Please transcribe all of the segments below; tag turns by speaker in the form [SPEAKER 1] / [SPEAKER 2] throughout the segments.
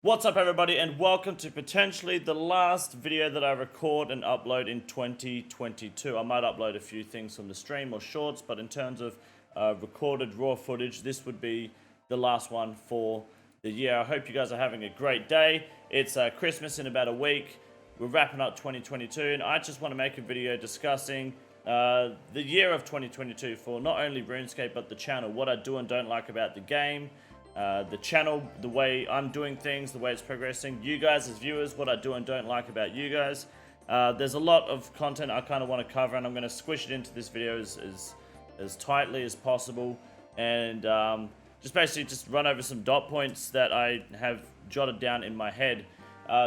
[SPEAKER 1] What's up everybody, and welcome to potentially the last video that I record and upload in 2022. I might upload a few things from the stream or shorts, but in terms of recorded raw footage, this would be the last one for the year. I hope you guys are having a great day. It's Christmas in about a week. We're wrapping up 2022, and I just want to make a video discussing the year of 2022 for not only RuneScape but the channel, what I do and don't like about the game, the channel, the way I'm doing things, the way it's progressing, you guys as viewers, what I do and don't like about you guys. There's a lot of content I kind of want to cover, and I'm going to squish it into this video as tightly as possible, and just basically just run over some dot points that I have jotted down in my head.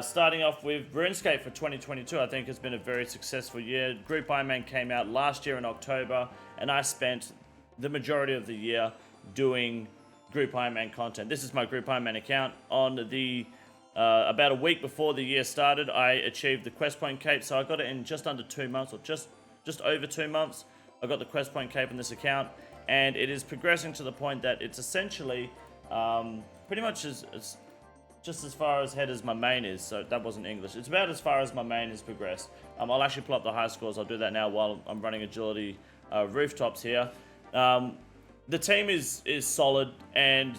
[SPEAKER 1] Starting off with RuneScape for 2022, I think has been a very successful year. Group Ironman came out last year in October, and I spent the majority of the year doing Group Ironman content. This is my Group Ironman account. On the about a week before the year started, I achieved the quest point cape, so I got it in just under 2 months, or just over 2 months. I got the quest point cape in this account, and it is progressing to the point that it's essentially pretty much just as far ahead as my main is. So that wasn't English. It's about as far as my main has progressed. I'll actually pull up the high scores. I'll do that now while I'm running agility rooftops here. The team is solid, and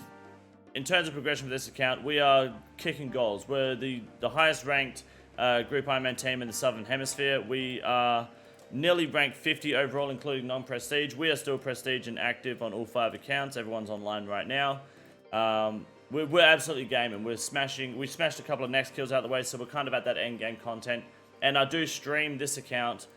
[SPEAKER 1] in terms of progression for this account, we are kicking goals. We're the highest ranked Group Ironman team in the Southern Hemisphere. We are nearly ranked 50 overall, including non-prestige. We are still prestige and active on all 5 accounts. Everyone's online right now. We're absolutely gaming. We smashed a couple of next kills out of the way, so we're kind of at that end game content. And I do stream this account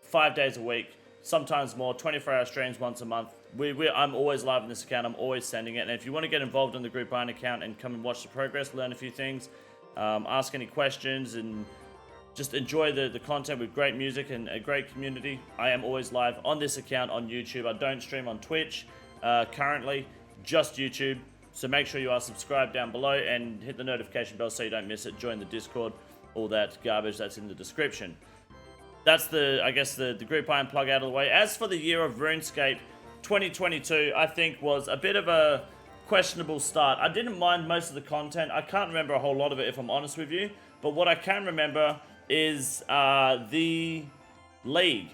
[SPEAKER 1] 5 days a week, sometimes more, 24-hour streams once a month. I'm always live on this account. I'm always sending it. And if you want to get involved in the Group Iron account and come and watch the progress, learn a few things, ask any questions, and just enjoy the content with great music and a great community, I am always live on this account on YouTube. I don't stream on Twitch currently, just YouTube. So make sure you are subscribed down below and hit the notification bell so you don't miss it. Join the Discord, all that garbage that's in the description. That's I guess the Group Iron plug out of the way. As for the year of RuneScape, 2022, I think, was a bit of a questionable start. I didn't mind most of the content. I can't remember a whole lot of it, if I'm honest with you. But what I can remember is the league.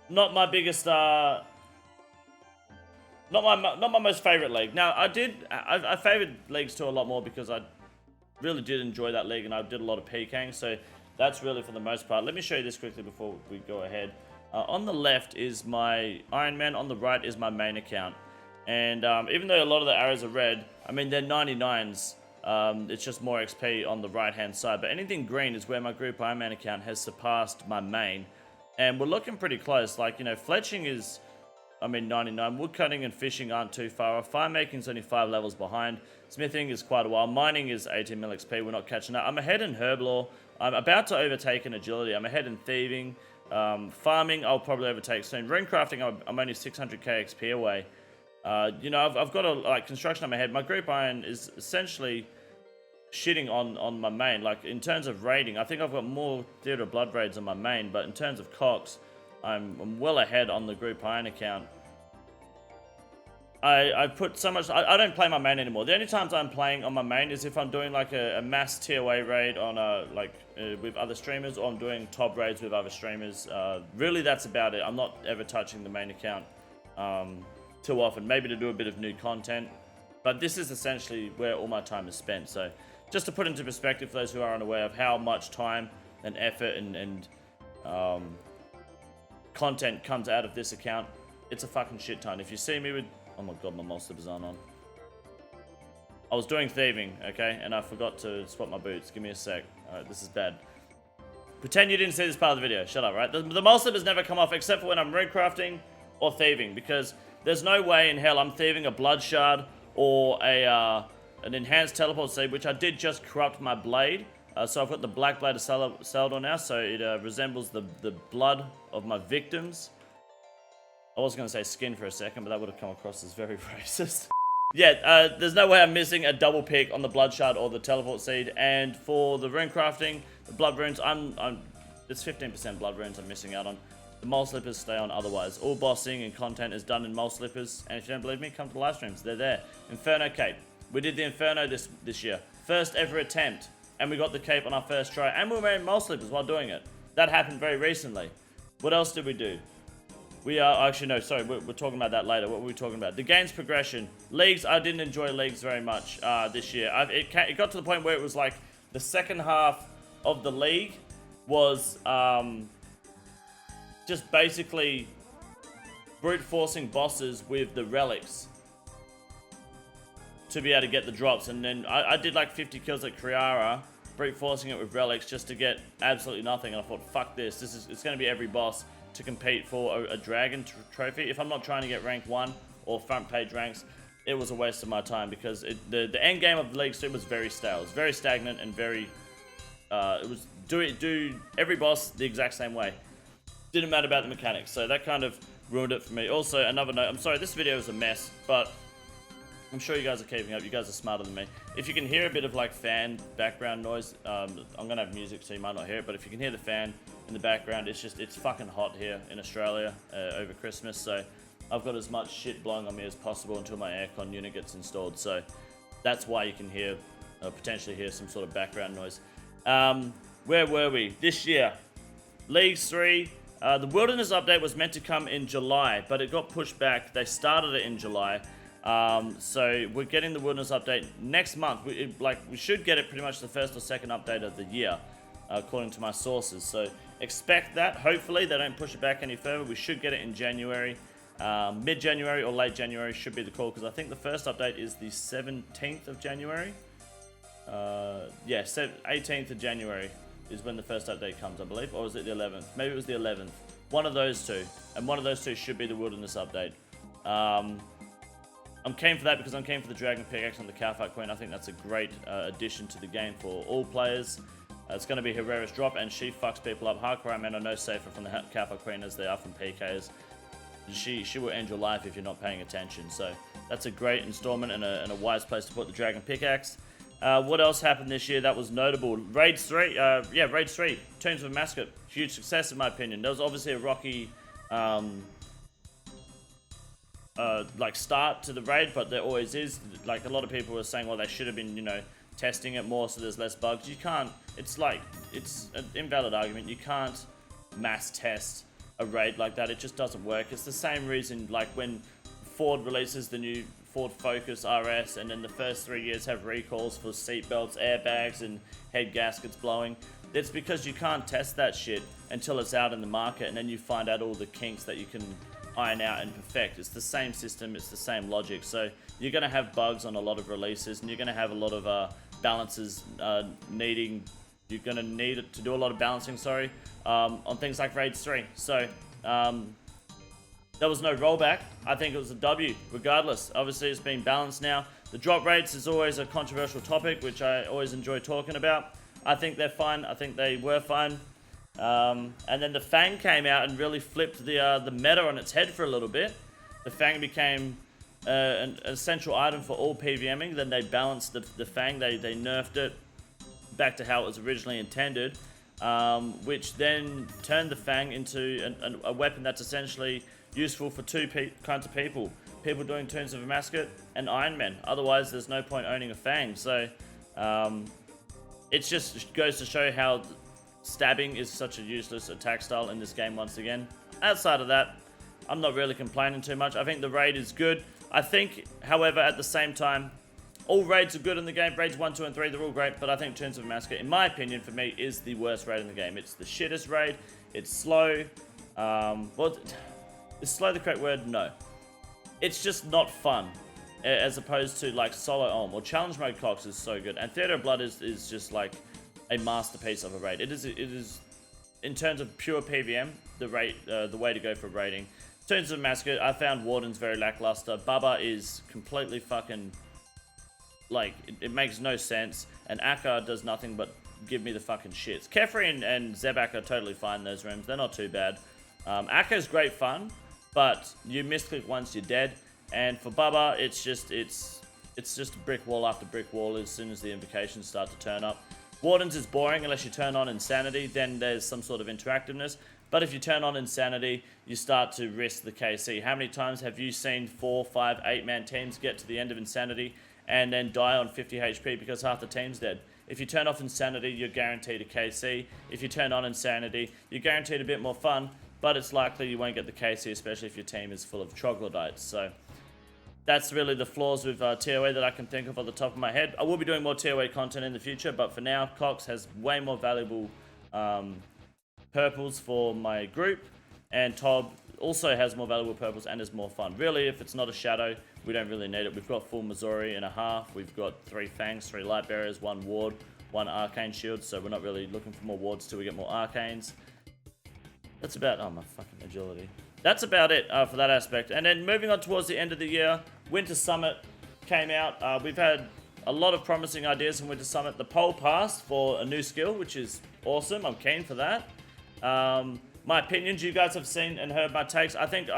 [SPEAKER 1] Not my biggest, not my most favorite league. Now, I favored leagues 2 a lot more because I really did enjoy that league, and I did a lot of PKing. So that's really for the most part. Let me show you this quickly before we go ahead. On the left is my Ironman, on the right is my main account. And even though a lot of the arrows are red, I mean, they're 99s. It's just more XP on the right-hand side. But anything green is where my Group Ironman account has surpassed my main. And we're looking pretty close. Like, you know, fletching is, I mean, 99. Woodcutting and fishing aren't too far off. Fire making is only 5 levels behind. Smithing is quite a while. Mining is 18 mil XP. We're not catching up. I'm ahead in herb lore. I'm about to overtake in agility. I'm ahead in thieving. Farming, I'll probably overtake soon. Runecrafting, I'm only 600k XP away. You know, I've got like construction on my head. My Group Iron is essentially shitting on my main. Like, in terms of raiding, I think I've got more Theatre of Blood raids on my main, but in terms of Cox, I'm well ahead on the Group Iron account. I put so much. I don't play my main anymore. The only times I'm playing on my main is if I'm doing like a mass TOA raid on with other streamers, or I'm doing top raids with other streamers. Really, that's about it. I'm not ever touching the main account too often. Maybe to do a bit of new content, but this is essentially where all my time is spent. So, just to put into perspective for those who are unaware of how much time and effort and content comes out of this account, it's a fucking shit ton. If you see me with, oh my god, my mole slippers aren't on. I was doing thieving, okay, and I forgot to swap my boots. Give me a sec. Alright, this is bad. Pretend you didn't see this part of the video. Shut up, right? The mole slippers never come off except for when I'm runecrafting or thieving, because there's no way in hell I'm thieving a blood shard or an enhanced teleport seed, which I did just corrupt my blade. So I've got the black blade of Salador now, so it resembles the blood of my victims. I was going to say skin for a second, but that would have come across as very racist. Yeah, there's no way I'm missing a double pick on the blood shard or the teleport seed. And for the rune crafting, the blood runes, it's 15% blood runes I'm missing out on. The mole slippers stay on otherwise. All bossing and content is done in mole slippers. And if you don't believe me, come to the live streams. They're there. Inferno cape. We did the Inferno this year. First ever attempt. And we got the cape on our first try. And we were wearing mole slippers while doing it. That happened very recently. What else did we do? We are, actually no, sorry, we're talking about that later. What were we talking about? The games progression. Leagues, I didn't enjoy leagues very much this year. It got to the point where it was like the second half of the league was just basically brute forcing bosses with the relics to be able to get the drops. And then I did like 50 kills at Kriara, brute forcing it with relics just to get absolutely nothing. And I thought, fuck this. It's going to be every boss to compete for a dragon trophy. If I'm not trying to get rank 1 or front page ranks, it was a waste of my time because the end game of the League 2 was very stale. It was very stagnant and very it was do every boss the exact same way. Didn't matter about the mechanics, so that kind of ruined it for me. Also, another note, I'm sorry, this video is a mess, but I'm sure you guys are keeping up. You guys are smarter than me. If you can hear a bit of like fan background noise, I'm gonna have music so you might not hear it, but if you can hear the fan in the background, it's fucking hot here in Australia over Christmas, so I've got as much shit blowing on me as possible until my aircon unit gets installed, so that's why you can hear, potentially hear some sort of background noise. Where were we? This year, Leagues 3, the Wilderness update was meant to come in July, but it got pushed back. They started it in July. So we're getting the Wilderness update next month. We should get it pretty much the first or second update of the year, according to my sources. So expect that. Hopefully they don't push it back any further. We should get it in January. Mid-January or late January should be the call, because I think the first update is the 17th of January. Yeah, 18th of January is when the first update comes, I believe. Or was it the 11th? Maybe it was the 11th. One of those two. And one of those two should be the Wilderness update. I'm keen for that because I'm keen for the Dragon Pickaxe on the Cowfight Queen. I think that's a great addition to the game for all players. It's going to be her rarest drop, and she fucks people up. Hardcore men are no safer from the Cowfight Queen as they are from PKs. She will end your life if you're not paying attention. So that's a great installment and a wise place to put the Dragon Pickaxe. What else happened this year that was notable? Raids 3, yeah, Raids 3, Tombs of Mascot. Huge success in my opinion. There was obviously a rocky like start to the raid, but there always is. Like a lot of people were saying, well, they should have been, you know, testing it more so there's less bugs. You can't, it's an invalid argument. You can't mass test a raid like that. It just doesn't work. It's the same reason like when Ford releases the new Ford Focus RS and then the first 3 years have recalls for seatbelts, airbags and head gaskets blowing. It's because you can't test that shit until it's out in the market, and then you find out all the kinks that you can iron out and perfect. It's the same system, it's the same logic. So you're going to have bugs on a lot of releases, and you're going to have a lot of balances you're going to need it to do a lot of balancing, on things like Raids 3. So there was no rollback. I think it was a W regardless. Obviously it's been balanced now. The drop rates is always a controversial topic, which I always enjoy talking about. I think they're fine. I think they were fine. And then the Fang came out and really flipped the meta on its head for a little bit. The Fang became an essential item for all PVMing. Then they balanced the Fang. They nerfed it back to how it was originally intended, which then turned the Fang into a weapon that's essentially useful for two kinds of people. People doing Tombs of a Mascot and ironmen. Otherwise, there's no point owning a Fang. So it just goes to show how stabbing is such a useless attack style in this game once again. Outside of that, I'm not really complaining too much. I think the raid is good. I think, however, at the same time, all raids are good in the game. Raids 1, 2, and 3, they're all great, but I think Tombs of a Mascot, in my opinion, for me, is the worst raid in the game. It's the shittest raid. It's slow. Well, is slow the correct word? No. It's just not fun, as opposed to like Solo Olm or Challenge Mode Clocks is so good. And Theater of Blood is just like a masterpiece of a raid. It is in terms of pure PVM, the way to go for raiding. In terms of Mascot, I found Warden's very lackluster. Bubba is completely fucking, like, it makes no sense. And Akka does nothing but give me the fucking shits. Kefri and Zebak are totally fine in those rooms. They're not too bad. Akka's great fun, but you misclick once, you're dead. And for Bubba, it's just a brick wall after brick wall as soon as the invocations start to turn up. Warden's is boring unless you turn on Insanity, then there's some sort of interactiveness. But if you turn on Insanity, you start to risk the KC. How many times have you seen 4, 5, 8-man teams get to the end of Insanity and then die on 50 HP because half the team's dead. If you turn off Insanity, you're guaranteed a KC. If you turn on Insanity, you're guaranteed a bit more fun, but it's likely you won't get the KC, especially if your team is full of troglodytes. So that's really the flaws with TOA that I can think of on the top of my head. I will be doing more TOA content in the future, but for now, Cox has way more valuable purples for my group, and Tob also has more valuable purples and is more fun. Really, if it's not a shadow, we don't really need it. We've got full Missouri and a half. We've got 3 Fangs, 3 Light Bearers, 1 Ward, 1 Arcane Shield, so we're not really looking for more wards till we get more Arcanes. That's about, oh my fucking agility. That's about it for that aspect. And then moving on towards the end of the year, Winter Summit came out. We've had a lot of promising ideas from Winter Summit. The poll passed for a new skill, which is awesome. I'm keen for that. My opinions, you guys have seen and heard my takes. I think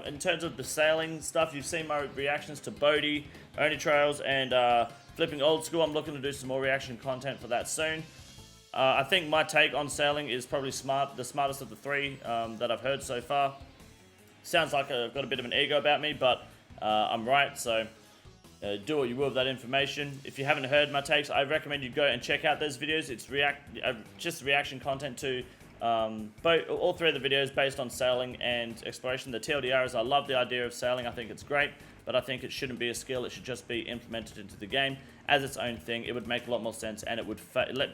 [SPEAKER 1] in terms of the sailing stuff, you've seen my reactions to Bodhi, Only Trails, and Flipping Old School. I'm looking to do some more reaction content for that soon. I think my take on sailing is probably the smartest of the 3 that I've heard so far. Sounds like I've got a bit of an ego about me, but I'm right, so do what you will with that information. If you haven't heard my takes, I recommend you go and check out those videos. It's just reaction content to all 3 of the videos based on sailing and exploration. The TLDR is I love the idea of sailing. I think it's great, but I think it shouldn't be a skill. It should just be implemented into the game as its own thing. It would make a lot more sense, and it would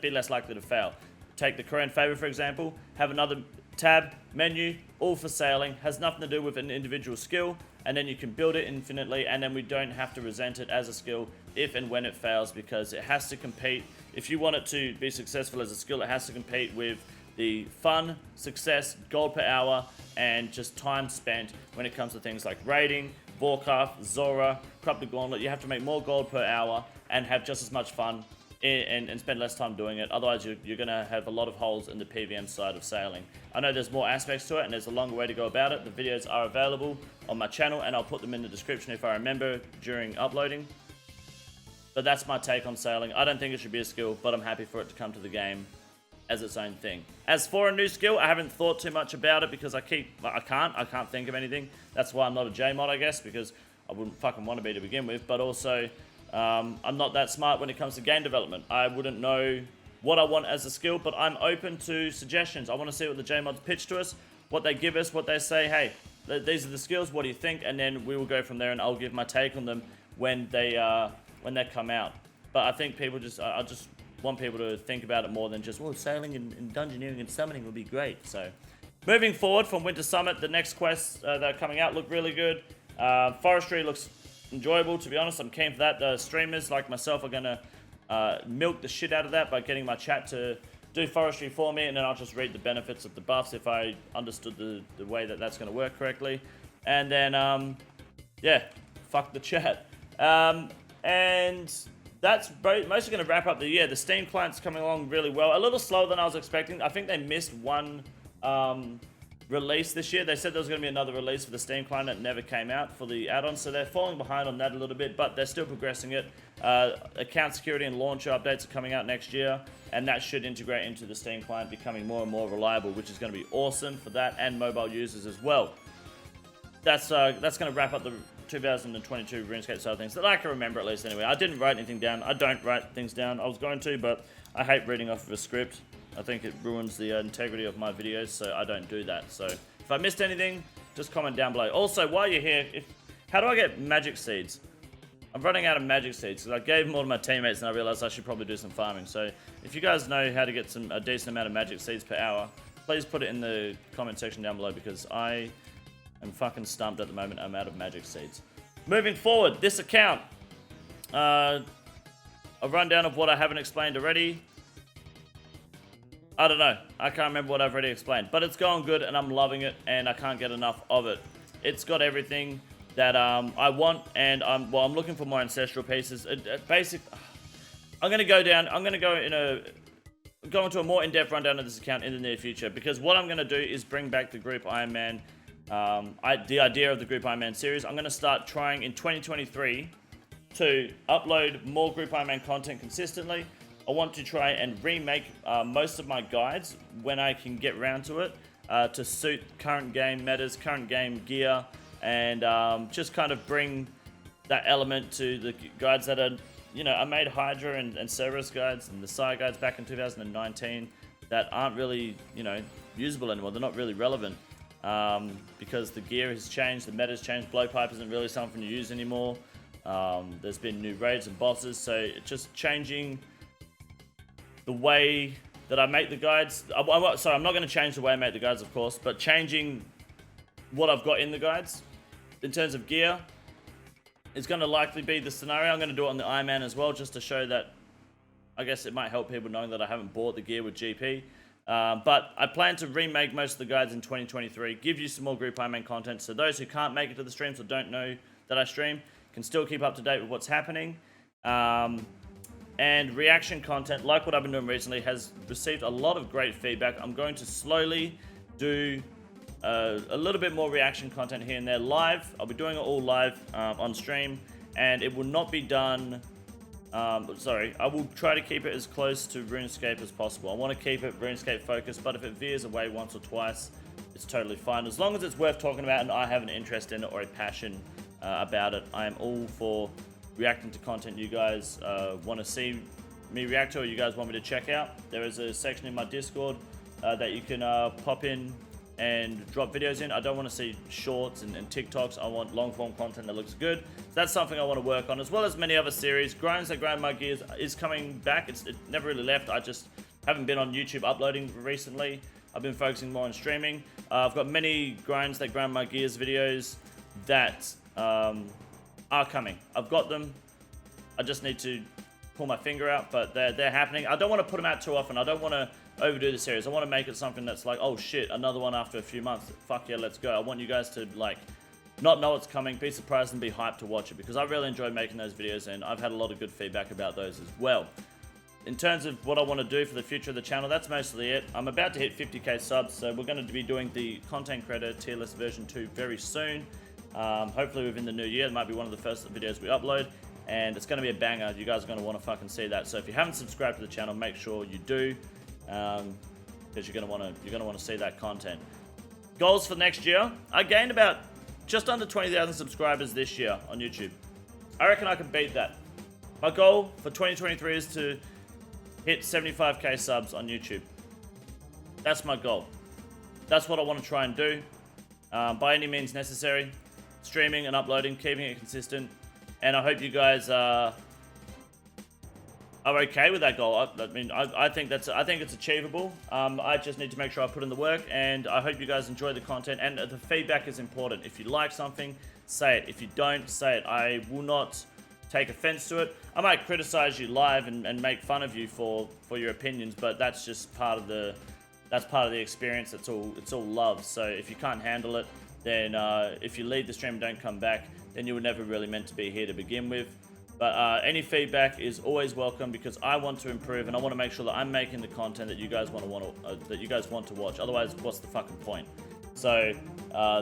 [SPEAKER 1] be less likely to fail. Take the Korean Favor, for example. Have another tab, menu, all for sailing. Has nothing to do with an individual skill, and then you can build it infinitely, and then we don't have to resent it as a skill if and when it fails, because it has to compete. If you want it to be successful as a skill, it has to compete with the fun, success, gold per hour, and just time spent when it comes to things like raiding, Vorkath, Zora, Crop the Gauntlet. You have to make more gold per hour and have just as much fun and spend less time doing it. Otherwise, you're going to have a lot of holes in the PVM side of sailing. I know there's more aspects to it, and there's a longer way to go about it. The videos are available on my channel, and I'll put them in the description if I remember during uploading. But that's my take on sailing. I don't think it should be a skill, but I'm happy for it to come to the game as its own thing. As for a new skill, I haven't thought too much about it because I can't think of anything. That's why I'm not a JMod, I guess, because I wouldn't fucking want to be to begin with. But also, I'm not that smart when it comes to game development. I wouldn't know what I want as a skill, but I'm open to suggestions. I want to see what the JMods pitch to us, what they give us, what they say. Hey, these are the skills. What do you think? And then we will go from there, and I'll give my take on them when they come out. But I think people I just want people to think about it more than just, well, sailing and dungeoneering and summoning will be great. So, moving forward from Winter Summit, the next quests that are coming out look really good. Forestry looks enjoyable, to be honest. I'm keen for that. The streamers like myself are going to milk the shit out of that by getting my chat to do forestry for me, and then I'll just read the benefits of the buffs if I understood the way that that's going to work correctly. And then, yeah, fuck the chat. And that's mostly going to wrap up the year. The Steam client's coming along really well. A little slower than I was expecting. I think they missed one release this year. They said there was going to be another release for the Steam client that never came out for the add-on, so they're falling behind on that a little bit, but they're still progressing it. Account security and launcher updates are coming out next year, and that should integrate into the Steam client, becoming more and more reliable, which is going to be awesome for that and mobile users as well. That's going to wrap up the 2022 RuneScape side of things that I can remember, at least anyway. I didn't write anything down. I don't write things down. I was going to, but I hate reading off of a script. I think it ruins the integrity of my videos, so I don't do that. So if I missed anything, just comment down below. Also, while you're here, how do I get magic seeds? I'm running out of magic seeds because I gave them all to my teammates and I realized I should probably do some farming. So if you guys know how to get a decent amount of magic seeds per hour, please put it in the comment section down below, because I am fucking stumped at the moment. I'm out of magic seeds. Moving forward, this account, a rundown of what I haven't explained already. I don't know. I can't remember what I've already explained, but it's going good and I'm loving it and I can't get enough of it. It's got everything that I want, and I'm looking for more ancestral pieces. I'm gonna go into a more in-depth rundown of this account in the near future, because what I'm gonna do is bring back the group Ironman. The idea of the Group Ironman series. I'm going to start trying in 2023 to upload more Group Ironman content consistently. I want to try and remake most of my guides when I can get around to it, to suit current game metas, current game gear, and just kind of bring that element to the guides that are, you know, I made Hydra and Cerberus guides and the Psy guides back in 2019 that aren't really, you know, usable anymore. They're not really relevant because the gear has changed, the meta's changed. Blowpipe isn't really something you use anymore. There's been new raids and bosses, so it's just changing the way that I make the guides. Sorry, I'm not going to change the way I make the guides, of course, but changing what I've got in the guides in terms of gear is going to likely be the scenario. I'm going to do it on the Ironman as well, just to show that, I guess it might help people knowing that I haven't bought the gear with GP. But I plan to remake most of the guides in 2023, give you some more group Ironman content, so those who can't make it to the streams or don't know that I stream can still keep up to date with what's happening. And reaction content, like what I've been doing recently, has received a lot of great feedback. I'm going to slowly do a little bit more reaction content here and there live. I'll be doing it all live on stream, and it will not be done. Sorry, I will try to keep it as close to RuneScape as possible. I want to keep it RuneScape focused, but if it veers away once or twice, it's totally fine. As long as it's worth talking about and I have an interest in it or a passion about it, I am all for reacting to content you guys want to see me react to or you guys want me to check out. There is a section in my Discord that you can pop in and drop videos in. I don't want to see shorts and TikToks. I want long form content that looks good. So that's something I want to work on, as well as many other series. Grinds that grind my gears is coming back. It never really left. I just haven't been on YouTube uploading recently. I've been focusing more on streaming. I've got many grinds that grind my gears videos that are coming. I've got them. I just need to pull my finger out, but they're happening. I don't want to put them out too often. I don't want to overdo the series. I want to make it something that's like, oh shit, another one after a few months. Fuck yeah, let's go. I want you guys to like not know it's coming, be surprised and be hyped to watch it, because I really enjoy making those videos and I've had a lot of good feedback about those as well. In terms of what I want to do for the future of the channel, that's mostly it. I'm about to hit 50k subs, so we're going to be doing the content creator tier list version 2 very soon. Hopefully within the new year. It might be one of the first videos we upload, and it's going to be a banger. You guys are going to want to fucking see that. So if you haven't subscribed to the channel, make sure you do, because you're going to want to see that content. Goals for next year: I gained about just under 20,000 subscribers this year on YouTube. I reckon I can beat that. My goal for 2023 is to hit 75k subs on YouTube. That's my goal. That's what I want to try and do, by any means necessary. Streaming and uploading, keeping it consistent, and I hope you guys are okay with that goal. I mean, I think it's achievable. I just need to make sure I put in the work, and I hope you guys enjoy the content. And the feedback is important. If you like something, say it. If you don't, say it. I will not take offense to it. I might criticize you live and make fun of you for your opinions, but that's just part of the experience. It's all love. So if you can't handle it, then if you leave the stream and don't come back, then you were never really meant to be here to begin with. But any feedback is always welcome, because I want to improve and I want to make sure that I'm making the content that you guys want to watch. Otherwise, what's the fucking point? So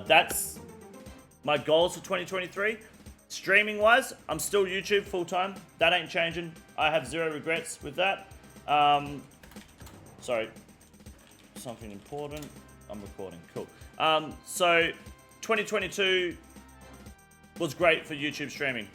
[SPEAKER 1] that's my goals for 2023. Streaming wise, I'm still YouTube full time. That ain't changing. I have zero regrets with that. Sorry, something important. I'm recording. Cool. So 2022 was great for YouTube streaming.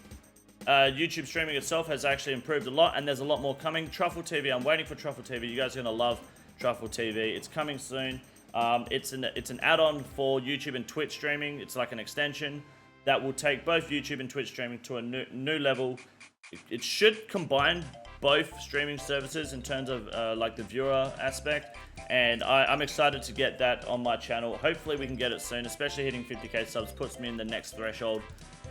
[SPEAKER 1] YouTube streaming itself has actually improved a lot, and there's a lot more coming. Truffle TV, I'm waiting for Truffle TV. You guys are gonna love Truffle TV. It's coming soon. It's an add-on for YouTube and Twitch streaming. It's like an extension that will take both YouTube and Twitch streaming to a new level. It should combine both streaming services in terms of like the viewer aspect, and I'm excited to get that on my channel. Hopefully we can get it soon, especially hitting 50k subs puts me in the next threshold,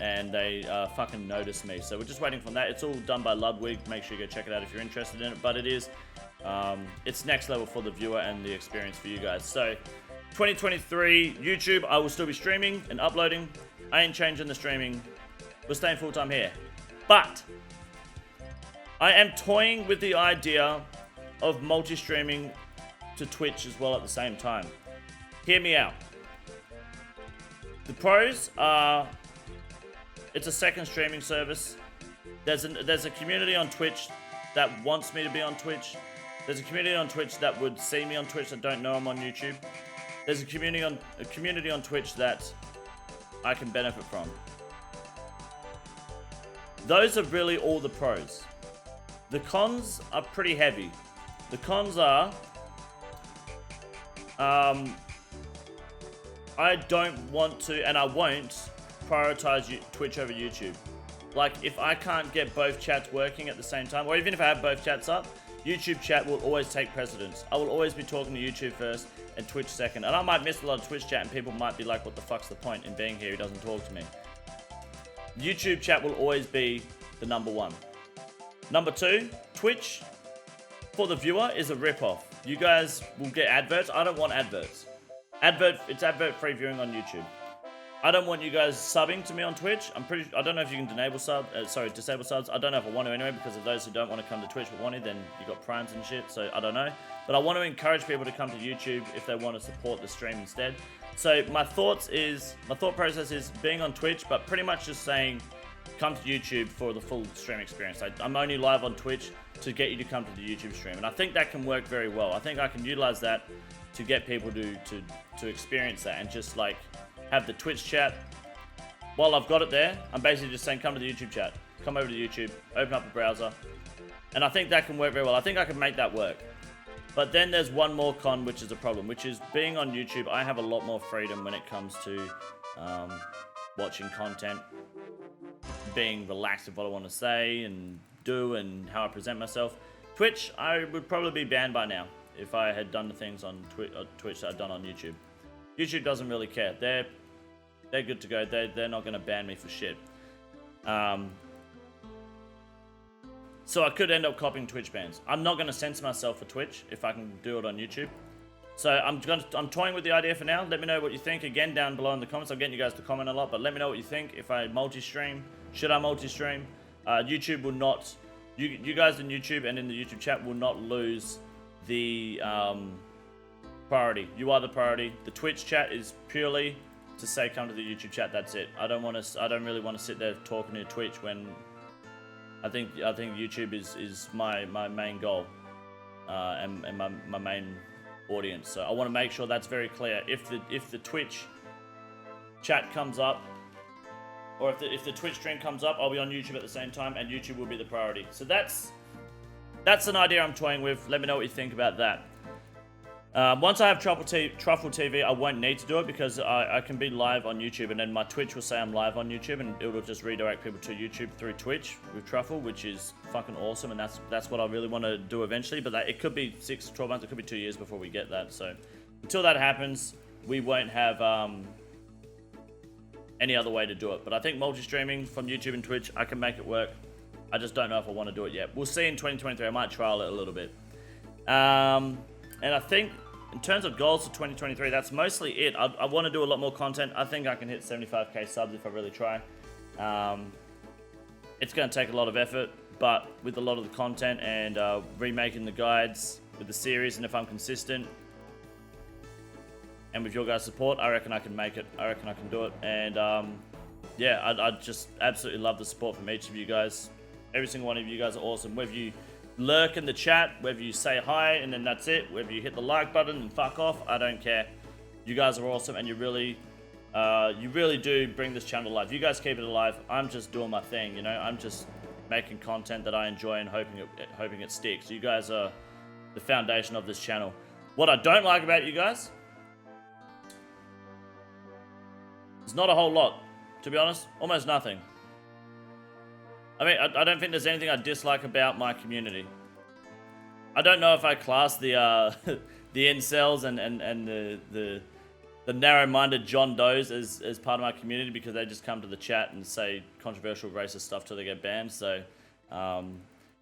[SPEAKER 1] and they fucking notice me. So we're just waiting for that. It's all done by Ludwig. Make sure you go check it out if you're interested in it, but it's next level for the viewer and the experience for you guys. So 2023 YouTube, I will still be streaming and uploading. I ain't changing the streaming. We're staying full-time here. But I am toying with the idea of multi-streaming to Twitch as well at the same time. Hear me out. The pros are, it's a second streaming service. There's a community on Twitch that wants me to be on Twitch. There's a community on Twitch that would see me on Twitch that don't know I'm on YouTube. There's a community on Twitch that I can benefit from. those are really all the pros. The cons are pretty heavy. The cons are, I don't want to, and I won't, prioritize Twitch over YouTube. Like, if I can't get both chats working at the same time, or even if I have both chats up, YouTube chat will always take precedence. I will always be talking to YouTube first and Twitch second. And I might miss a lot of Twitch chat and people might be like, what the fuck's the point in being here? He doesn't talk to me. YouTube chat will always be the number one. Number two, Twitch, for the viewer, is a rip-off. You guys will get adverts. I don't want adverts. It's advert-free viewing on YouTube. I don't want you guys subbing to me on Twitch. I don't know if you can disable subs. I don't know if I want to anyway, because of those who don't want to come to Twitch but want to, then you got primes and shit, so I don't know. But I want to encourage people to come to YouTube if they want to support the stream instead. So my thought process is being on Twitch, but pretty much just saying, come to YouTube for the full stream experience. I'm only live on Twitch to get you to come to the YouTube stream, and I think that can work very well. I think I can utilize that to get people to experience that, and just like have the Twitch chat. While I've got it there, I'm basically just saying, come to the YouTube chat. Come over to YouTube, open up the browser. And I think that can work very well. I think I can make that work. But then there's one more con, which is a problem, which is being on YouTube, I have a lot more freedom when it comes to watching content, being relaxed with what I want to say and do and how I present myself. Twitch, I would probably be banned by now if I had done the things on Twitch that I've done on YouTube. YouTube doesn't really care. They're good to go. They're not going to ban me for shit. So I could end up copying Twitch bans. I'm not going to censor myself for Twitch if I can do it on YouTube. So I'm toying with the idea for now. Let me know what you think. Again, down below in the comments. I'm getting you guys to comment a lot, but let me know what you think. If I multi-stream, should I multi-stream? YouTube will not. You guys in YouTube and in the YouTube chat will not lose the priority. You are the priority. The Twitch chat is purely to say come to the YouTube chat. That's it. I don't really want to sit there talking to Twitch when I think YouTube is my main goal and my main audience. So I want to make sure that's very clear. If the Twitch chat comes up, or if the Twitch stream comes up, I'll be on YouTube at the same time, and YouTube will be the priority. So that's an idea I'm toying with. Let me know what you think about that. Once I have Truffle TV, I won't need to do it because I can be live on YouTube, and then my Twitch will say I'm live on YouTube, and it will just redirect people to YouTube through Twitch with Truffle, which is fucking awesome, and that's what I really want to do eventually. But it could be 6 to 12 months, it could be 2 years before we get that. So until that happens, we won't have any other way to do it. But I think multi-streaming from YouTube and Twitch, I can make it work. I just don't know if I want to do it yet. We'll see in 2023. I might trial it a little bit. And I think in terms of goals for 2023, that's mostly it. I want to do a lot more content. I think I can hit 75k subs if I really try. It's going to take a lot of effort, but with a lot of the content and remaking the guides with the series, and if I'm consistent, and with your guys' support, I reckon I can make it. I reckon I can do it. And yeah, I just absolutely love the support from each of you guys. Every single one of you guys are awesome. Whether you lurk in the chat, whether you say hi and then that's it, whether you hit the like button and fuck off, I don't care. You guys are awesome, and you really do bring this channel alive. You guys keep it alive. I'm just doing my thing, you know. I'm just making content that I enjoy and hoping it sticks. You guys are the foundation of this channel. What I don't like about you guys, there's not a whole lot, to be honest. Almost nothing. I mean, I don't think there's anything I dislike about my community. I don't know if I class the the incels and the narrow-minded John Does as part of my community, because they just come to the chat and say controversial racist stuff till they get banned. So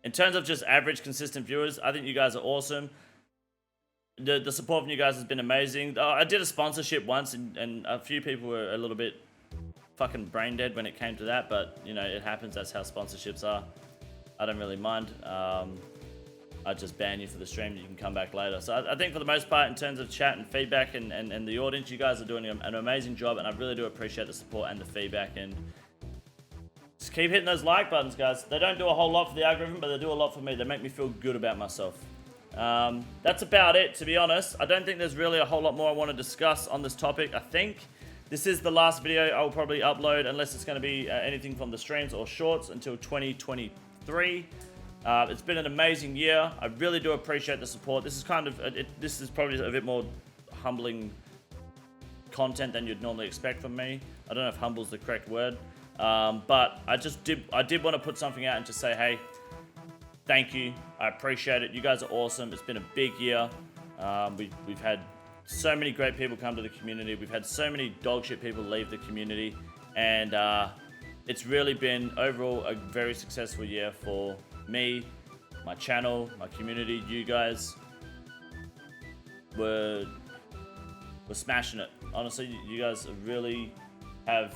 [SPEAKER 1] in terms of just average consistent viewers, I think you guys are awesome. The support from you guys has been amazing. I did a sponsorship once, and a few people were a little bit fucking brain dead when it came to that, but you know, it happens. That's how sponsorships are. I don't really mind. I just ban you for the stream. You can come back later. So I think for the most part, in terms of chat and feedback and the audience, you guys are doing an amazing job, and I really do appreciate the support and the feedback. And just keep hitting those like buttons, guys. They don't do a whole lot for the algorithm, but they do a lot for me. They make me feel good about myself. That's about it, to be honest. I don't think there's really a whole lot more I want to discuss on this topic. I think this is the last video I'll probably upload, unless it's going to be anything from the streams or shorts, until 2023. It's been an amazing year. I really do appreciate the support. This is kind of this is probably a bit more humbling content than you'd normally expect from me. I don't know if humble is the correct word, but I did want to put something out and just say, hey, thank you. I appreciate it. You guys are awesome. It's been a big year. We've had so many great people come to the community. We've had so many dog shit people leave the community, and it's really been overall a very successful year for me, my channel, my community. You guys were smashing it. Honestly, you guys really have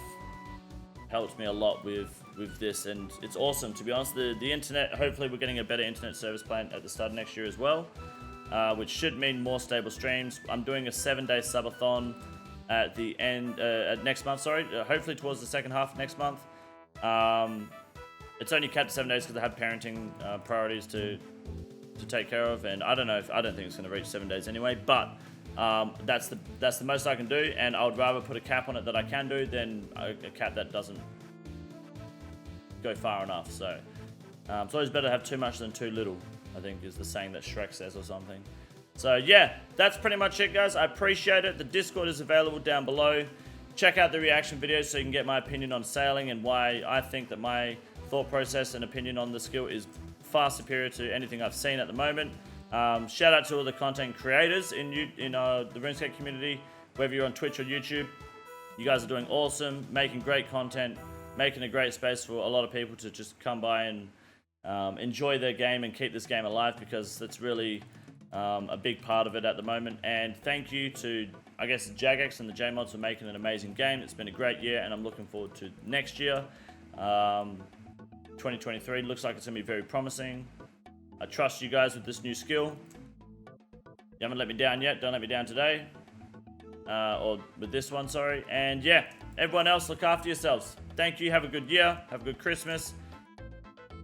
[SPEAKER 1] helped me a lot with this, and it's awesome. To be honest, the internet, hopefully we're getting a better internet service plan at the start of next year as well, which should mean more stable streams. I'm doing a 7-day subathon at the end, next month, sorry, hopefully towards the second half of next month. It's only capped 7 days because I have parenting priorities to take care of, and I don't think it's going to reach 7 days anyway, but that's the most I can do, and I would rather put a cap on it that I can do than a cap that doesn't go far enough. So it's always better to have too much than too little, I think is the saying that Shrek says or something. So yeah, that's pretty much it, guys. I appreciate it. The Discord is available down below. Check out the reaction videos so you can get my opinion on sailing and why I think that my thought process and opinion on the skill is far superior to anything I've seen at the moment. Shout out to all the content creators in the RuneScape community, whether you're on Twitch or YouTube. You guys are doing awesome, making great content, making a great space for a lot of people to just come by and enjoy their game and keep this game alive, because that's really a big part of it at the moment. And thank you to, I guess, Jagex and the J-Mods for making an amazing game. It's been a great year, and I'm looking forward to next year. 2023 looks like it's going to be very promising. I trust you guys with this new skill. You haven't let me down yet. Don't let me down today. Or with this one, sorry. And yeah, everyone else, look after yourselves. Thank you. Have a good year. Have a good Christmas.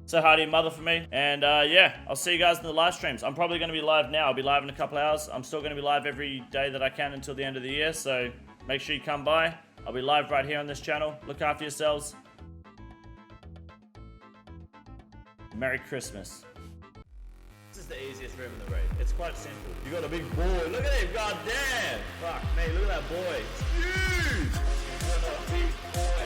[SPEAKER 1] Say hi to your mother for me. And yeah, I'll see you guys in the live streams. I'm probably going to be live now. I'll be live in a couple hours. I'm still going to be live every day that I can until the end of the year. So make sure you come by. I'll be live right here on this channel. Look after yourselves. Merry Christmas. This is the easiest room in the raid. It's quite simple. You got a big boy. Look at him. God damn. Fuck me. Look at that boy. It's huge. You got a big boy.